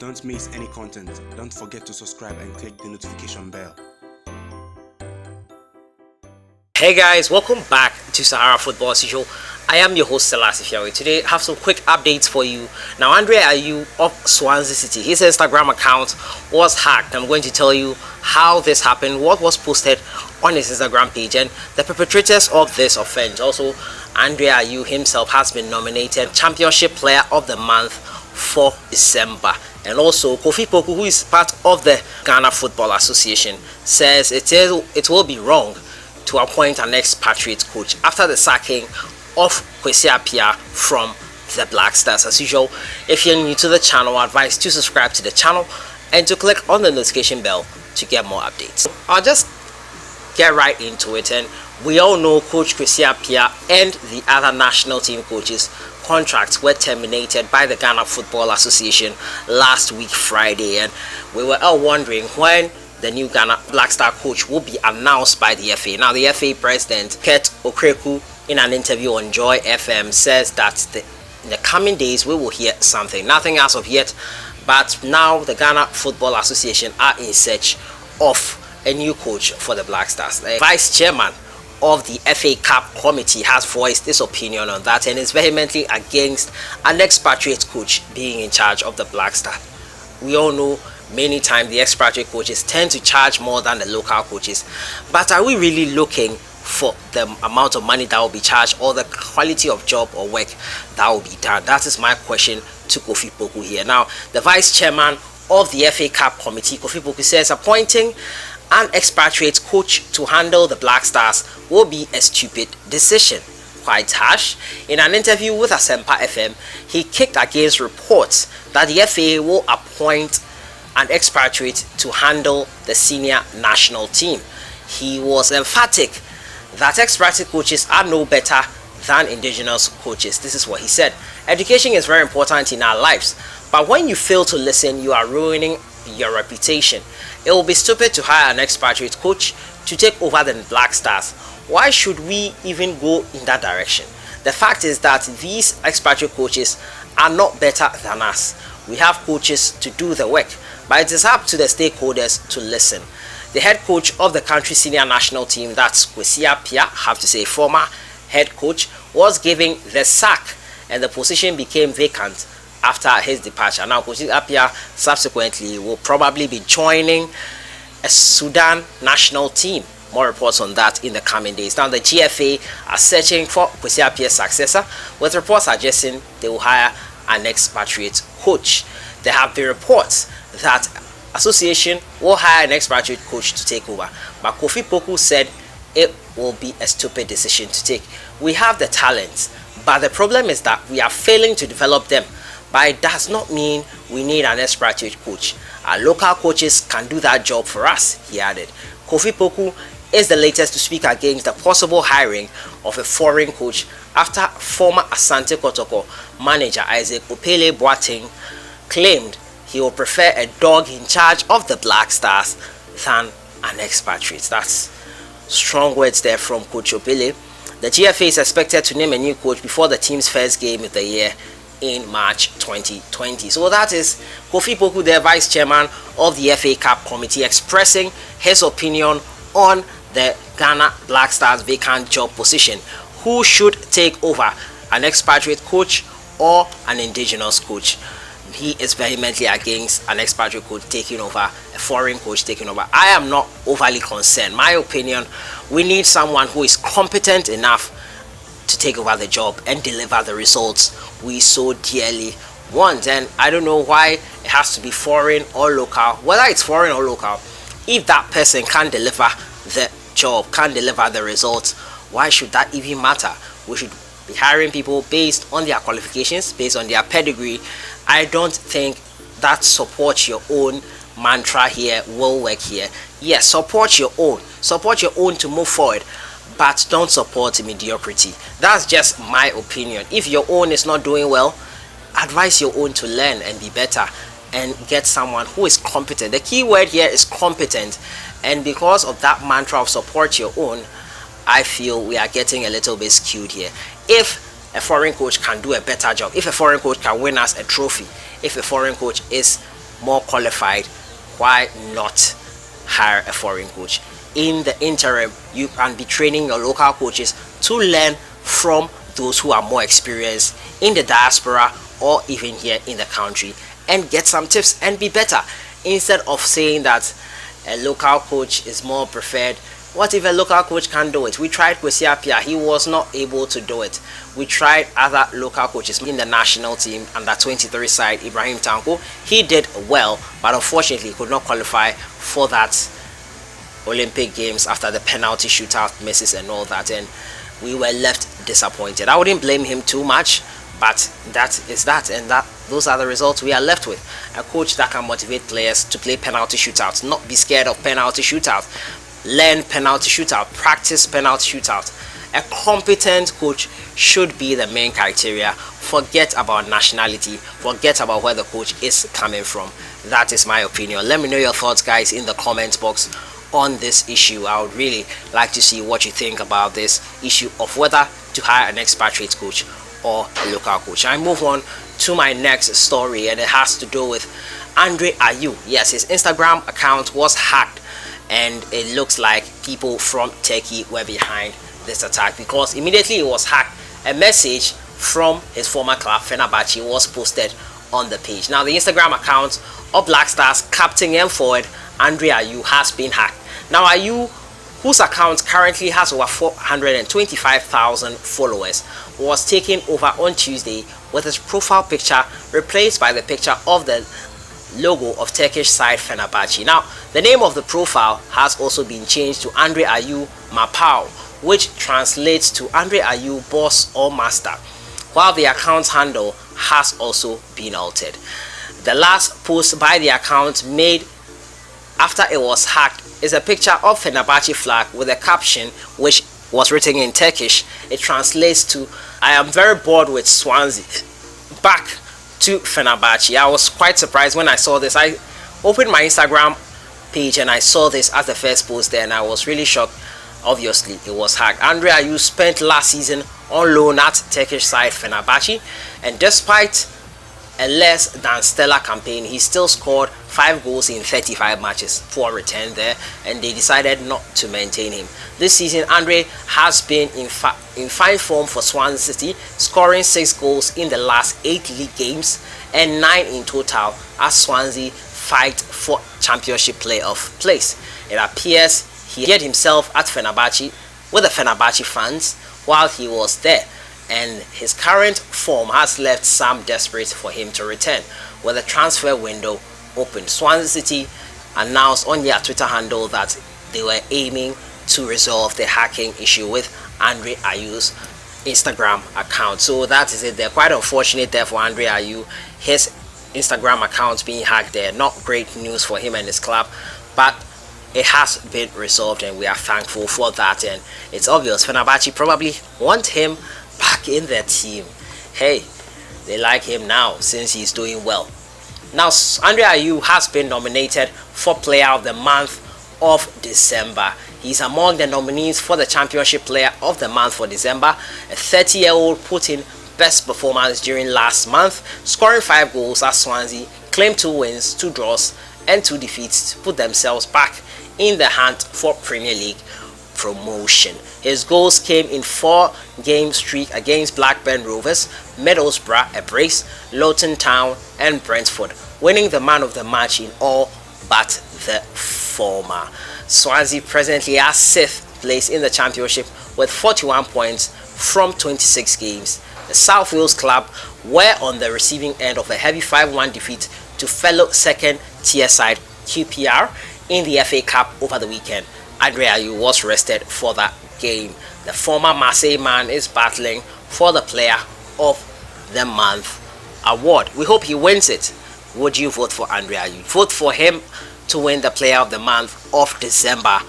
Don't miss any content. Don't forget to subscribe and click the notification bell. Hey guys, welcome back to Sahara Football as usual. I am your host Kwesi Appiah. Today I have some quick updates for you. Now Ayew'S of Swansea City, his Instagram account was hacked. I'm going to tell you how this happened, what was posted on his Instagram page, and the perpetrators of this offense. Also, Ayew'S himself has been nominated Championship Player of the Month for December. And also, Kofi Poku, who is part of the Ghana Football Association, says it will be wrong to appoint an expatriate coach after the sacking of Kwesi Appiah from the Black Stars. As usual, if you're new to the channel, I advise to subscribe to the channel and to click on the notification bell to get more updates. I'll just get right into it. And we all know Coach Kwesi Appiah and the other national team coaches' contracts were terminated by the Ghana Football Association last week Friday, and we were all wondering when the new Ghana Black Star coach will be announced by the FA. Now, the FA president, Kurt Okreku, in an interview on Joy FM, says that in the coming days we will hear something. Nothing as of yet, but now the Ghana Football Association are in search of a new coach for the Black Stars. The vice chairman of the FA Cup committee has voiced his opinion on that and is vehemently against an expatriate coach being in charge of the Black Star. We all know many times the expatriate coaches tend to charge more than the local coaches, but are we really looking for the amount of money that will be charged or the quality of job or work that will be done? That is my question to Kofi Poku here. Now, the vice chairman of the FA Cup committee, Kofi Poku, says appointing an expatriate coach to handle the Black Stars will be a stupid decision. Quite harsh. In an interview with Asempa FM, he kicked against reports that the FA will appoint an expatriate to handle the senior national team. He was emphatic that expatriate coaches are no better than indigenous coaches. This is what he said. Education is very important in our lives, but when you fail to listen, you are ruining your reputation. It will be stupid to hire an expatriate coach to take over the Black Stars. Why should we even go in that direction? The fact is that these expatriate coaches are not better than us. We have coaches to do the work, but it is up to the stakeholders to listen. The head coach of the country senior national team, that's Kwesi Appiah, have to say former head coach, was given the sack and the position became vacant after his departure. Now, Kwesi Appiah subsequently will probably be joining a Sudan national team. More reports on that in the coming days. Now, the GFA are searching for Kwesi Appiah's successor, with reports suggesting they will hire an expatriate coach. There have been reports that association will hire an expatriate coach to take over, but Kofi Poku said it will be a stupid decision to take. We have the talents, but the problem is that we are failing to develop them. But it does not mean we need an expatriate coach. Our local coaches can do that job for us, he added. Kofi Poku is the latest to speak against the possible hiring of a foreign coach after former Asante Kotoko manager Isaac Opele Boateng claimed he will prefer a dog in charge of the Black Stars than an expatriate. That's strong words there from Coach Opele. The GFA is expected to name a new coach before the team's first game of the year in March 2020. So that is Kofi Poku, the vice chairman of the FA Cup committee, expressing his opinion on the Ghana Black Stars vacant job position. Who should take over, an expatriate coach or an indigenous coach? He is vehemently against an expatriate coach taking over, a foreign coach taking over. I am not overly concerned. My opinion, we need someone who is competent enough to take over the job and deliver the results we so dearly want. And I don't know why it has to be foreign or local. Whether it's foreign or local, if that person can't deliver the job, can't deliver the results, why should that even matter? We should be hiring people based on their qualifications, based on their pedigree. I don't think that support your own mantra here will work here. Yes, support your own to move forward, but don't support mediocrity. That's just my opinion. If your own is not doing well, advise your own to learn and be better and get someone who is competent. The key word here is competent, and because of that mantra of support your own, I feel we are getting a little bit skewed here. If a foreign coach can do a better job, if a foreign coach can win us a trophy, if a foreign coach is more qualified, why not hire a foreign coach? In the interim, you can be training your local coaches to learn from those who are more experienced in the diaspora or even here in the country, and get some tips and be better, instead of saying that a local coach is more preferred. What if a local coach can't do it? We tried Kwesi Appiah, he was not able to do it. We tried other local coaches in the national team under 23 side, Ibrahim Tanko. He did well, but unfortunately he could not qualify for that Olympic Games after the penalty shootout misses and all that, and we were left disappointed. I wouldn't blame him too much, but that is that, and those are the results we are left with. A coach that can motivate players to play penalty shootouts, not be scared of penalty shootout, learn penalty shootout, practice penalty shootout. A competent coach should be the main criteria. Forget about nationality, forget about where the coach is coming from. That is my opinion. Let me know your thoughts, guys, in the comment box on this issue. I would really like to see what you think about this issue of whether to hire an expatriate coach or a local coach. I move on to my next story, and it has to do with Ayew'S. Yes, his Instagram account was hacked, and it looks like people from Turkey were behind this attack, because immediately it was hacked, a message from his former club Fenerbahce was posted on the page. Now, the Instagram account of Black Stars captain and forward Ayew'S has been hacked. Now, Ayew'S, whose account currently has over 425,000 followers, was taken over on Tuesday with his profile picture replaced by the picture of the logo of Turkish side Fenerbahce. Now, the name of the profile has also been changed to Ayew'S Mapao, which translates to Ayew'S boss or master, while the account handle has also been altered. The last post by the account made after it was hacked is a picture of Fenerbahce flag with a caption which was written in Turkish. It translates to, "I am very bored with Swansea. Back to Fenerbahce." I was quite surprised when I saw this. I opened my Instagram page and I saw this as the first post there, and I was really shocked. Obviously, it was hacked. Ayew'S spent last season on loan at Turkish side Fenerbahce, and despite a less than stellar campaign, he still scored 5 goals in 35 matches. Poor return there, and they decided not to maintain him. This season, Ayew'S has been in fine form for Swansea City, scoring 6 goals in the last 8 league games and 9 in total as Swansea fight for championship playoff place. It appears he hid himself at Fenerbahce with the Fenerbahce fans while he was there, and his current form has left some desperate for him to return. With the transfer window open, Swansea City announced on their Twitter handle that they were aiming to resolve the hacking issue with Ayew'S Instagram account. So that is it. They're quite unfortunate there for Ayew'S. His Instagram account being hacked there. Not great news for him and his club, but it has been resolved, and we are thankful for that. And it's obvious Fenerbahce probably want him back in their team. Hey, they like him now since he's doing well. Now, Ayew'S has been nominated for Player of the Month of December. He's among the nominees for the Championship Player of the Month for December. A 30-year-old put in best performance during last month, scoring 5 goals as Swansea claimed 2 wins, 2 draws, and 2 defeats to put themselves back in the hunt for Premier League promotion. His goals came in 4-game streak against Blackburn Rovers, Middlesbrough, a brace, Luton Town, and Brentford, winning the man of the match in all but the former. Swansea presently has 6th place in the championship with 41 points from 26 games. The South Wales club were on the receiving end of a heavy 5-1 defeat to fellow second-tier side QPR in the FA Cup over the weekend. Ayew'S was rested for that game. The former Marseille man is battling for the Player of the Month award. We hope he wins it. Would you vote for Ayew'S? Vote for him to win the Player of the Month of December,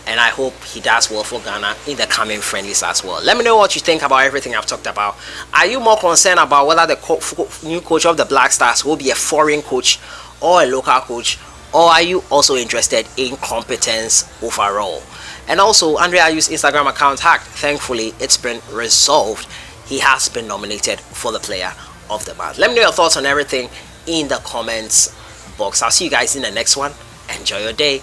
and I hope he does well for Ghana in the coming friendlies as well. Let me know what you think about everything I've talked about. Are you more concerned about whether the new coach of the Black Stars will be a foreign coach or a local coach, or are you also interested in competence overall? And also, Ayew'S Instagram account hacked. Thankfully, it's been resolved. He has been nominated for the Player of the Month. Let me know your thoughts on everything in the comments box. I'll see you guys in the next one. Enjoy your day.